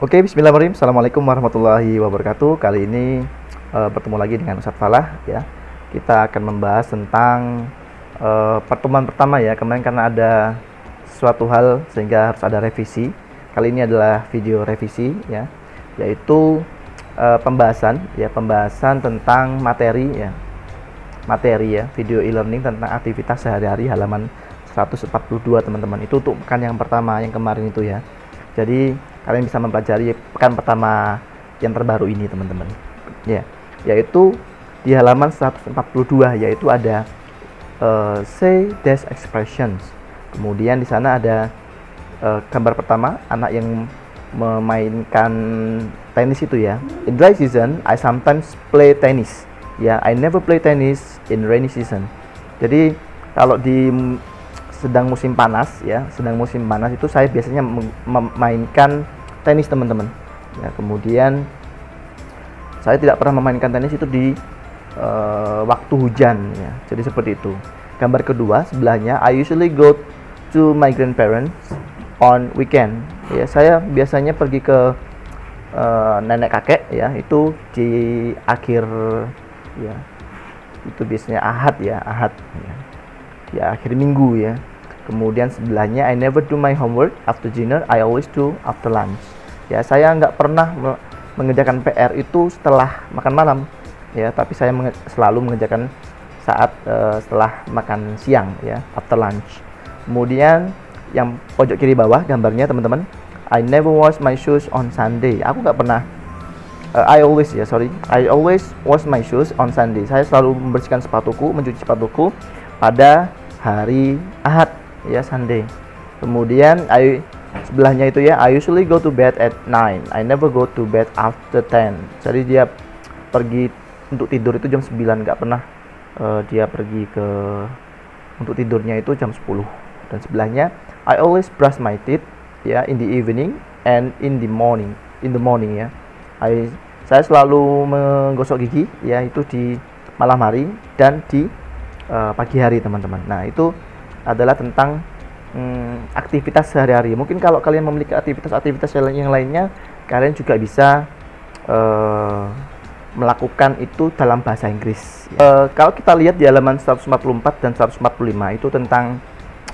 Oke, bismillahirrahmanirrahim. Assalamualaikum warahmatullahi wabarakatuh. Kali ini bertemu lagi dengan Ustadz Falah ya. Kita akan membahas tentang pertemuan pertama ya. Kemarin karena ada suatu hal sehingga harus ada revisi. Kali ini adalah video revisi ya, yaitu pembahasan tentang materi ya, video e-learning tentang aktivitas sehari-hari halaman 142 teman-teman. Itu untuk pekan yang pertama yang kemarin itu ya. Jadi kalian bisa mempelajari pekan pertama yang terbaru ini teman-teman ya, yaitu di halaman 142, yaitu ada say dash expressions. Kemudian di sana ada gambar pertama, anak yang memainkan tenis itu ya. In dry season I sometimes play tennis ya, I never play tennis in rainy season. Jadi kalau di sedang musim panas itu saya biasanya memainkan tenis teman-teman ya. Kemudian saya tidak pernah memainkan tenis itu di waktu hujan ya. Jadi seperti itu. Gambar kedua sebelahnya, I usually go to my grandparents on weekend ya. Saya biasanya pergi ke nenek kakek ya, itu di akhir ya, itu biasanya Ahad ya, di akhir minggu ya. Kemudian sebelahnya, I never do my homework after dinner, I always do after lunch ya. Saya nggak pernah mengerjakan PR itu setelah makan malam ya, tapi saya selalu mengerjakan saat setelah makan siang ya, after lunch. Kemudian yang pojok kiri bawah gambarnya teman-teman, I never wash my shoes on Sunday. Aku nggak pernah I always wash my shoes on Sunday. Saya selalu membersihkan mencuci sepatuku pada hari Ahad ya, Sunday. Kemudian sebelahnya itu ya, I usually go to bed at 9, I never go to bed after 10. Jadi dia pergi untuk tidur itu jam 9, nggak pernah dia pergi untuk tidurnya itu jam 10. Dan sebelahnya, I always brush my teeth ya, in the evening and in the morning ya. Saya selalu menggosok gigi ya, itu di malam hari dan di pagi hari teman-teman. Nah, itu adalah tentang aktivitas sehari-hari. Mungkin kalau kalian memiliki aktivitas yang lainnya, kalian juga bisa melakukan itu dalam bahasa Inggris ya. Kalau kita lihat di halaman 144 dan 145 itu tentang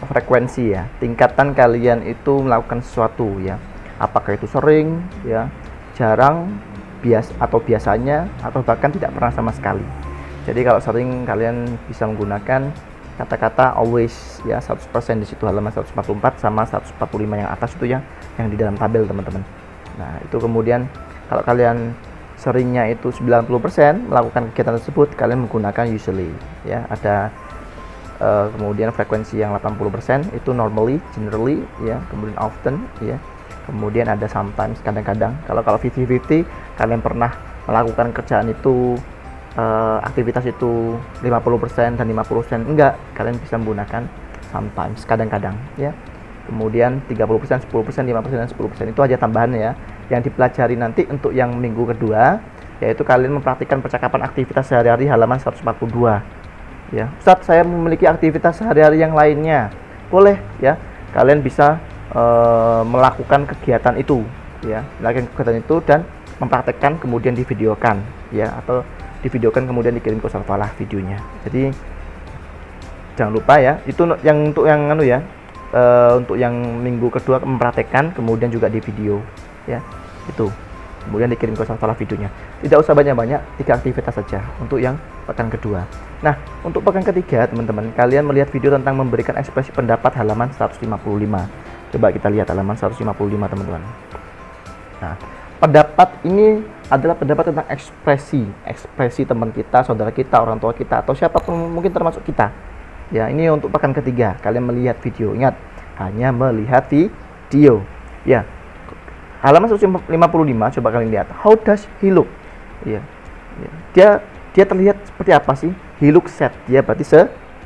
frekuensi ya, tingkatan kalian itu melakukan sesuatu ya, apakah itu sering ya, jarang, biasanya, atau bahkan tidak pernah sama sekali. Jadi kalau sering, kalian bisa menggunakan kata-kata always ya, 100% di situ halaman 144 sama 145 yang atas itu ya, yang di dalam tabel teman-teman. Nah, itu kemudian kalau kalian seringnya itu 90% melakukan kegiatan tersebut, kalian menggunakan usually ya. Ada kemudian frekuensi yang 80% itu normally, generally ya, kemudian often ya. Kemudian ada sometimes, kadang-kadang. Kalau 50-50, kalian pernah melakukan kerjaan itu, aktivitas itu 50% dan 50% enggak, kalian bisa menggunakan sometimes, kadang-kadang ya. Kemudian 30%, 10%, 5% dan 10% itu aja tambahan ya, yang dipelajari nanti untuk yang minggu kedua, yaitu kalian mempraktikkan percakapan aktivitas sehari-hari halaman 142 ya. Ustadz, saya memiliki aktivitas sehari-hari yang lainnya. Boleh ya, kalian bisa melakukan kegiatan itu ya, dan mempraktekkan kemudian divideokan ya, atau divideokan kemudian dikirim ke Ustadz Falah videonya. Jadi jangan lupa ya, itu yang untuk yang untuk yang minggu kedua mempraktekkan kemudian juga di video ya, itu kemudian dikirim ke Ustadz Falah videonya. Tidak usah banyak-banyak, 3 aktivitas saja untuk yang pekan kedua. Nah, untuk pekan ketiga teman-teman, kalian melihat video tentang memberikan ekspresi pendapat halaman 155. Coba kita lihat halaman 155 teman-teman. Nah, pendapat ini adalah pendapat tentang ekspresi teman kita, saudara kita, orang tua kita, atau siapapun mungkin termasuk kita ya. Ini untuk pekan ketiga, kalian melihat video. Ingat, hanya melihat video ya. Halaman 155, coba kalian lihat, how does he look ya. Dia terlihat seperti apa sih? He looks sad, dia berarti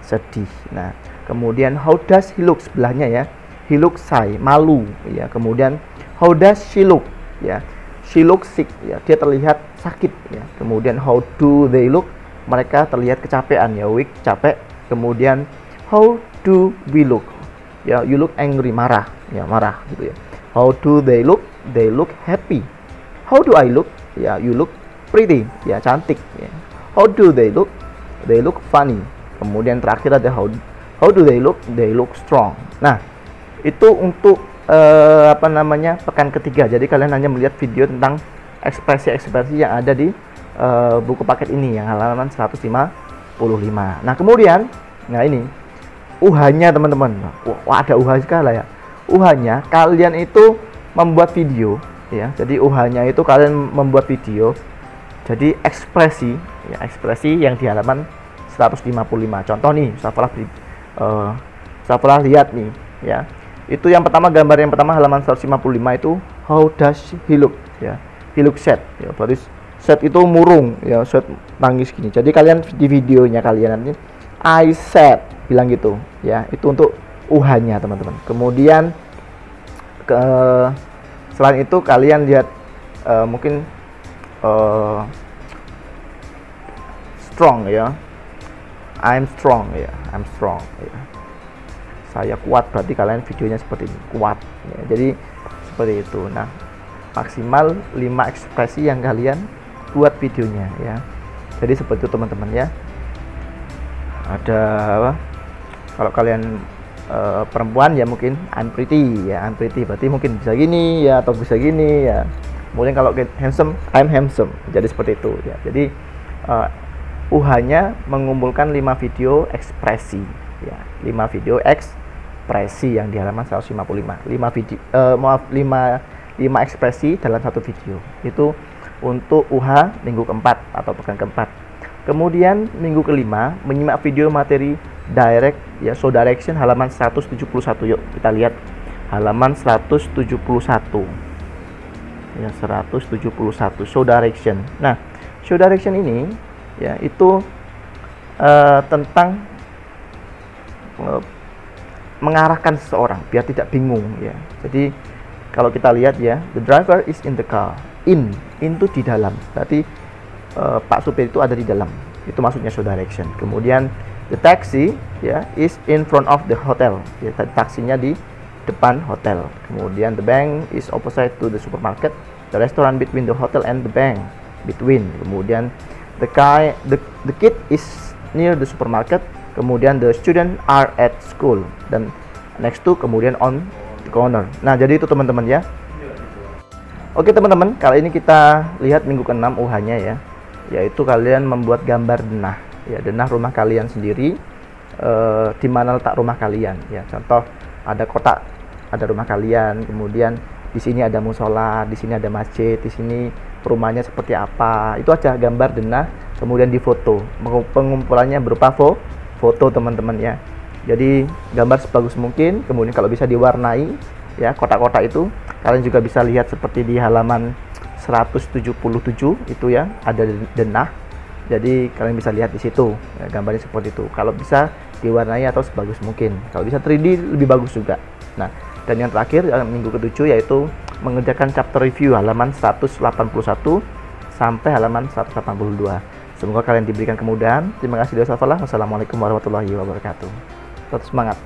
sedih. Nah, kemudian how does he look sebelahnya ya, he looks shy, malu ya. Kemudian how does she look ya, she looks sick ya, dia terlihat sakit ya. Kemudian how do they look, mereka terlihat kecapean ya, weak, capek. Kemudian how do we look ya, you look angry, marah ya, marah gitu ya. How do they look, They look happy. How do I look? Ya, you look pretty. Ya, cantik. Ya. How do they look? They look funny. Kemudian terakhir ada how do they look? They look strong. Nah, itu untuk pekan ketiga. Jadi kalian hanya melihat video tentang ekspresi-ekspresi yang ada di buku paket ini yang halaman 155. Nah, kemudian ini UH-nya teman-teman. Wah, ada UH sekali ya. UH-nya kalian itu membuat video ya. Jadi UH-nya itu kalian membuat video. Jadi ekspresi yang di halaman 155. Contoh nih, saya pernah lihat nih ya. Itu yang pertama, gambar yang pertama halaman 155 itu how does he look ya. He look sad ya. Berarti sad itu murung ya, sad nangis gini. Jadi kalian di videonya kalian nanti I sad bilang gitu ya. Itu untuk UH-nya teman-teman. Kemudian selain itu kalian lihat mungkin strong ya. I'm strong ya. I'm strong ya. Saya kuat, berarti kalian videonya seperti ini, kuat ya. Jadi seperti itu. Nah, maksimal 5 ekspresi yang kalian buat videonya ya. Jadi seperti itu teman-teman ya. Ada apa? Kalau kalian perempuan ya mungkin I'm pretty ya, I'm pretty berarti mungkin bisa gini ya, atau bisa gini ya. Kemudian kalau handsome, I'm handsome. Jadi seperti itu ya. Jadi UH-nya mengumpulkan 5 video ekspresi ya, 5 video ekspresi yang di halaman 155. 5 ekspresi dalam satu video. Itu untuk UH minggu keempat atau pekan keempat. Kemudian minggu kelima menyimak video materi direct ya, show direction halaman 171. Yuk kita lihat halaman 171 ya, 171 show direction. Nah, show direction ini ya itu tentang mengarahkan seseorang biar tidak bingung ya. Jadi kalau kita lihat ya, the driver is in the car. Itu di dalam, berarti Pak supir itu ada di dalam, itu maksudnya show direction. Kemudian the taxi ya is in front of the hotel ya, taksinya di depan hotel. Kemudian the bank is opposite to the supermarket, the restaurant between the hotel and the bank between. Kemudian the kid is near the supermarket. Kemudian the student are at school, dan next to kemudian on the corner. Nah, jadi itu teman-teman ya. Oke teman-teman, kali ini kita lihat minggu ke-6 UH-nya ya, yaitu kalian membuat gambar denah ya, denah rumah kalian sendiri, di mana letak rumah kalian ya. Contoh ada kotak, ada rumah kalian, kemudian di sini ada musola, di sini ada masjid, di sini rumahnya seperti apa. Itu aja gambar denah, kemudian difoto. Pengumpulannya berupa foto teman-teman ya. Jadi gambar sebagus mungkin, kemudian kalau bisa diwarnai ya kotak-kotak itu. Kalian juga bisa lihat seperti di halaman 177 itu ya, ada denah. Jadi kalian bisa lihat di situ ya, gambarnya seperti itu. Kalau bisa diwarnai atau sebagus mungkin. Kalau bisa 3D lebih bagus juga. Nah, dan yang terakhir minggu ke-7 yaitu mengerjakan chapter review halaman 181 sampai halaman 182. Semoga kalian diberikan kemudahan. Terima kasih. Wassalamualaikum warahmatullahi wabarakatuh. Tetap semangat.